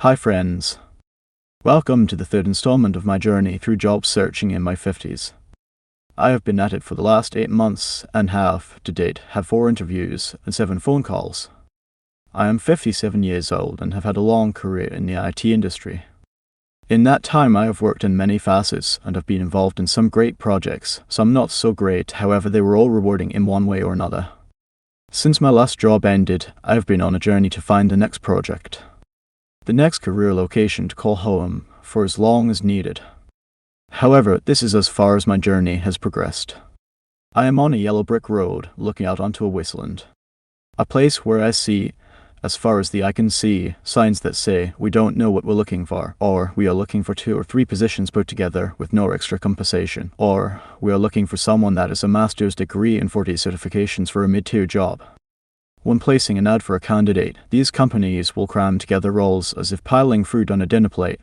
Hi friends. Welcome to the third installment of my journey through job searching in my 50s. I have been at it for the last 8 months and have, to date, had 4 interviews and 7 phone calls. I am 57 years old and have had a long career in the IT industry. In that time I have worked in many facets and have been involved in some great projects, some not so great, however they were all rewarding in one way or another. Since my last job ended, I have been on a journey to find the next project. The next career location to call home for as long as needed. However, this is as far as my journey has progressed. I am on a yellow brick road looking out onto a wasteland. A place where I see, as far as the eye can see, signs that say we don't know what we're looking for, or we are looking for 2 or 3 positions put together with no extra compensation, or we are looking for someone that has a master's degree and 40 certifications for a mid-tier job. When placing an ad for a candidate, these companies will cram together roles as if piling fruit on a dinner plate.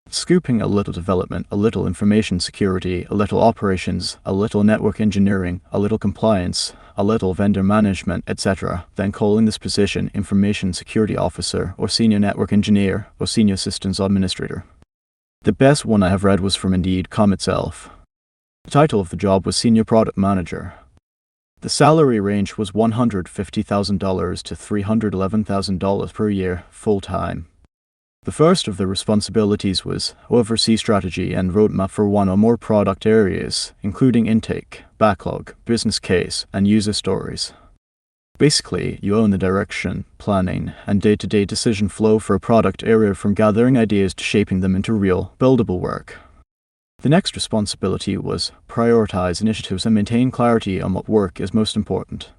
Scooping a little development, a little information security, a little operations, a little network engineering, a little compliance, a little vendor management, etc., then calling this position Information Security Officer or Senior Network Engineer or Senior Systems Administrator. The best one I have read was from Indeed.com itself. The title of the job was Senior Product Manager. The salary range was $150,000 to $311,000 per year, full-time. The first of the responsibilities was oversee strategy and roadmap for 1 or more product areas, including intake, backlog, business case, and user stories. Basically, you own the direction, planning, and day-to-day decision flow for a product area from gathering ideas to shaping them into real, buildable work. The next responsibility was prioritize initiatives and maintain clarity on what work is most important.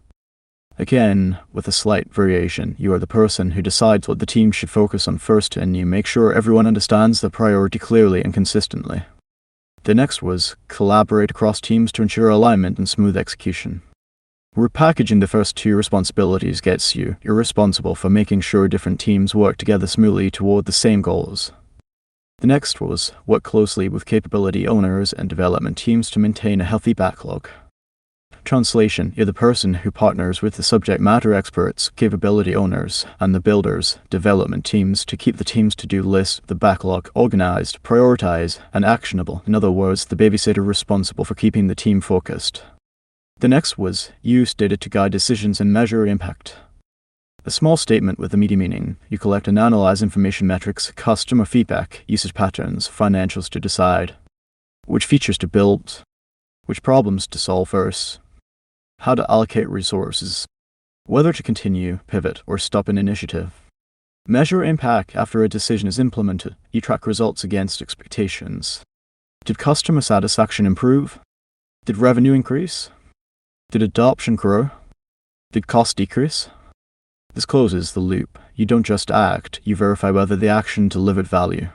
Again, with a slight variation, you are the person who decides what the team should focus on first and you make sure everyone understands the priority clearly and consistently. The next was collaborate across teams to ensure alignment and smooth execution. Repackaging the first 2 responsibilities gets you're responsible for making sure different teams work together smoothly toward the same goals. The next was work closely with capability owners and development teams to maintain a healthy backlog. Translation: you're the person who partners with the subject matter experts, capability owners, and the builders, development teams to keep the team's to-do list, the backlog, organized, prioritized, and actionable. In other words, the babysitter responsible for keeping the team focused. The next was use data to guide decisions and measure impact. A small statement with a meaty meaning. You collect and analyze information metrics, customer feedback, usage patterns, financials to decide which features to build, which problems to solve first, how to allocate resources, whether to continue, pivot, or stop an initiative. Measure impact after a decision is implemented. You track results against expectations. Did customer satisfaction improve? Did revenue increase? Did adoption grow? Did cost decrease? This closes the loop. You don't just act, you verify whether the action delivered value.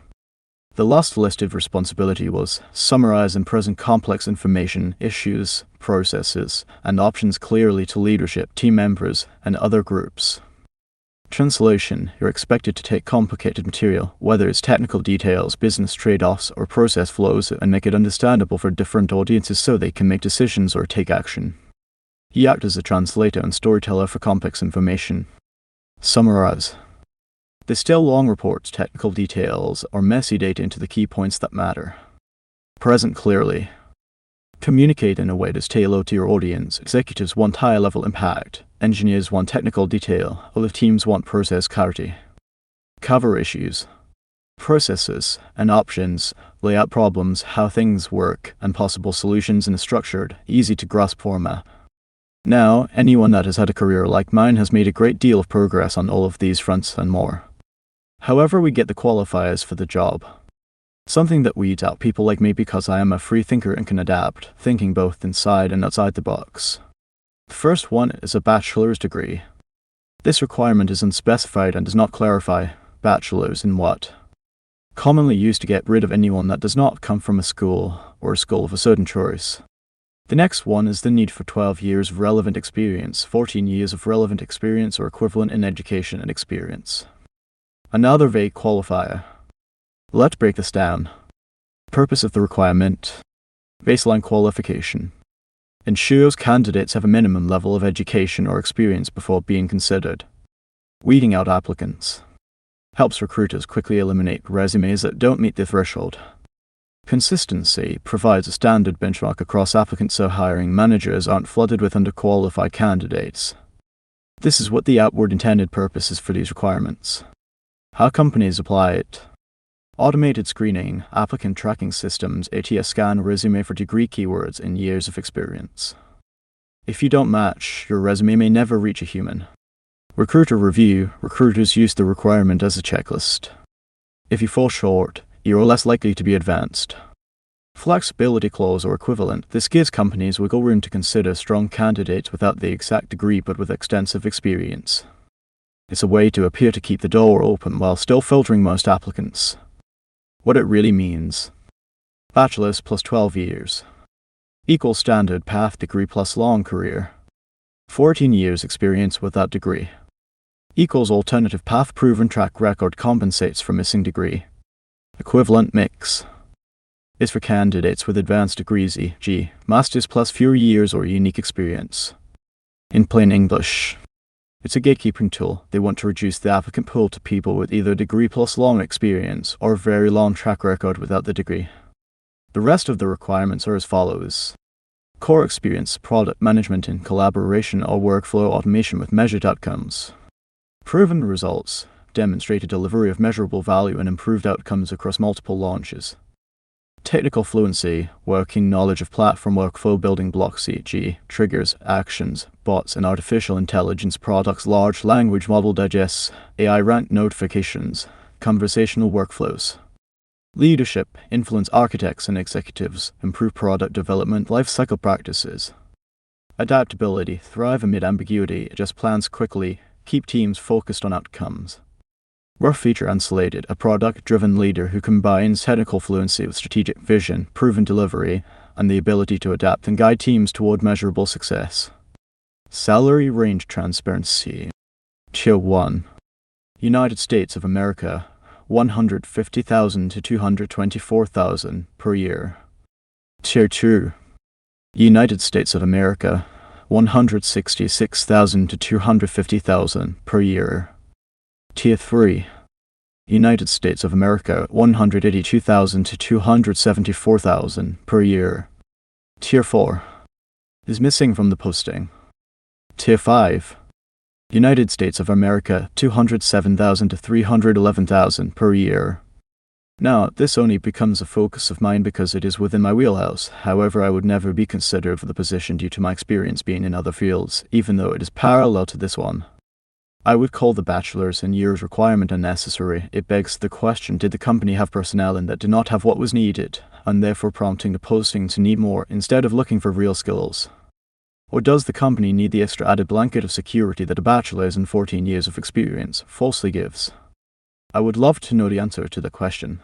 The last listed responsibility was summarize and present complex information, issues, processes, and options clearly to leadership, team members, and other groups. Translation: you're expected to take complicated material, whether it's technical details, business trade-offs, or process flows, and make it understandable for different audiences so they can make decisions or take action. You act as a translator and storyteller for complex information. Summarize: distill long reports, technical details, or messy data into the key points that matter. Present clearly. Communicate in a way that's tailored to your audience. Executives want high-level impact. Engineers want technical detail. Other teams want process clarity. Cover issues, processes, and options. Lay out problems, how things work, and possible solutions in a structured, easy-to-grasp format. Now, anyone that has had a career like mine has made a great deal of progress on all of these fronts and more. However, we get the qualifiers for the job. Something that weeds out people like me because I am a free thinker and can adapt, thinking both inside and outside the box. The first one is a bachelor's degree. This requirement is unspecified and does not clarify bachelor's in what. Commonly used to get rid of anyone that does not come from a school or a school of a certain choice. The next one is the need for 12 years of relevant experience, 14 years of relevant experience or equivalent in education and experience. Another vague qualifier. Let's break this down. Purpose of the requirement. Baseline qualification. Ensures candidates have a minimum level of education or experience before being considered. Weeding out applicants. helps recruiters quickly eliminate resumes that don't meet the threshold. Consistency provides a standard benchmark across applicants so hiring managers aren't flooded with underqualified candidates. This is what the outward intended purpose is for these requirements. How companies apply it. Automated screening, applicant tracking systems, ATS scan resume for degree keywords and years of experience. If you don't match, your resume may never reach a human. Recruiter review, recruiters use the requirement as a checklist. If you fall short, you are less likely to be advanced. Flexibility clause or equivalent, this gives companies wiggle room to consider strong candidates without the exact degree but with extensive experience. It's a way to appear to keep the door open while still filtering most applicants. What it really means. Bachelor's plus 12 years. Equals standard path degree plus long career. 14 years experience with that degree. Equals alternative path proven track record compensates for missing degree. Equivalent mix. Is for candidates with advanced degrees e.g. Masters plus fewer years or unique experience. In plain English. It's a gatekeeping tool. They want to reduce the applicant pool to people with either degree plus long experience or very long track record without the degree. The rest of the requirements are as follows. Core experience, product management in collaboration or workflow automation with measured outcomes. Proven results, demonstrated delivery of measurable value and improved outcomes across multiple launches. Technical fluency, working knowledge of platform workflow building blocks e.g. triggers, actions, bots and artificial intelligence products, large language model digests, AI rank notifications, conversational workflows. Leadership, influence architects and executives, improve product development lifecycle practices. Adaptability, thrive amid ambiguity, adjust plans quickly, keep teams focused on outcomes. Rough feature insulated, a product-driven leader who combines technical fluency with strategic vision, proven delivery, and the ability to adapt and guide teams toward measurable success. Salary range transparency. Tier 1. United States of America, $150,000 to $224,000 per year. Tier 2. United States of America, $166,000 to $250,000 per year. Tier 3. United States of America, $182,000 to $274,000 per year. Tier 4. Is missing from the posting. Tier 5. United States of America, $207,000 to $311,000 per year. Now, this only becomes a focus of mine because it is within my wheelhouse. However, I would never be considered for the position due to my experience being in other fields, even though it is parallel to this one. I would call the bachelor's in years requirement unnecessary. It begs the question, did the company have personnel in that did not have what was needed, and therefore prompting the posting to need more instead of looking for real skills? Or does the company need the extra added blanket of security that a bachelor's and 14 years of experience falsely gives? I would love to know the answer to the question.